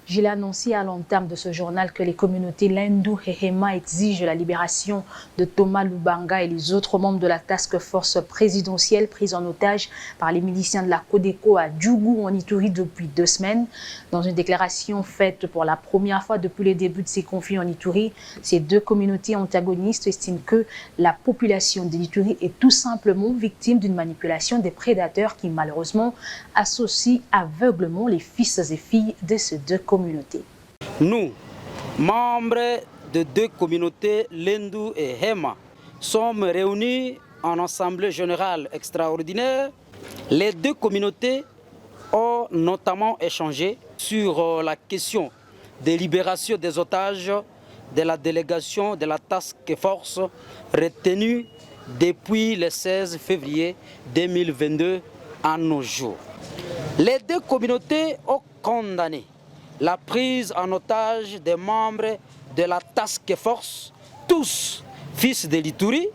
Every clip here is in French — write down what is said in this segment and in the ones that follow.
Je l'ai annoncé à l'entame de ce journal que les communautés Lendu et Hema exigent la libération de Thomas Lubanga et les autres membres de la task force présidentielle prise en otage par les miliciens de la Codeco à Djougou en Ituri depuis 2 semaines. Dans une déclaration faite pour la première fois depuis le début de ces conflits en Ituri, ces deux communautés antagonistes estiment que la population de l'Ituri est tout simplement victime d'une manipulation des prédateurs qui malheureusement associent aveuglement les fils et filles de ces deux communautés. Nous, membres de deux communautés, Lendu et Hema, sommes réunis en assemblée générale extraordinaire. Les deux communautés ont notamment échangé sur la question des libérations des otages de la délégation de la task force retenue depuis le 16 février 2022 à nos jours. Les deux communautés ont condamné la prise en otage des membres de la task force, tous fils de l'Ituri,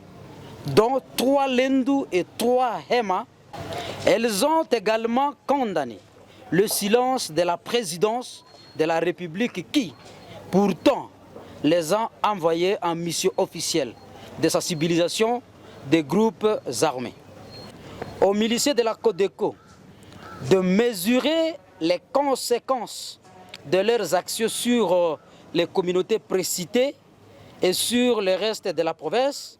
dont 3 Lendu et 3 Hema. Elles ont également condamné le silence de la présidence de la République qui, pourtant, les a envoyés en mission officielle de sensibilisation des groupes armés. Aux miliciens de la Codeco de mesurer les conséquences de leurs actions sur les communautés précitées et sur le reste de la province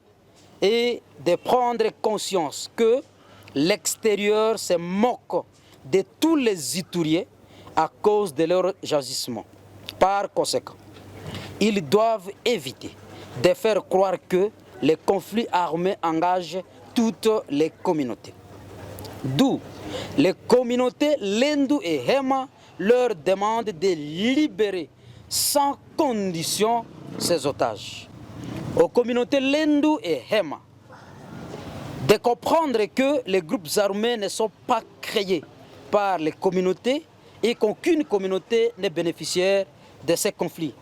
et de prendre conscience que l'extérieur se moque de tous les Ituriens à cause de leur agissement. Par conséquent, ils doivent éviter de faire croire que les conflits armés engagent toutes les communautés. D'où les communautés Lendu et Hema leur demandent de libérer sans condition ces otages. Aux communautés Lendu et Hema de comprendre que les groupes armés ne sont pas créés par les communautés et qu'aucune communauté n'est bénéficiaire de ces conflits.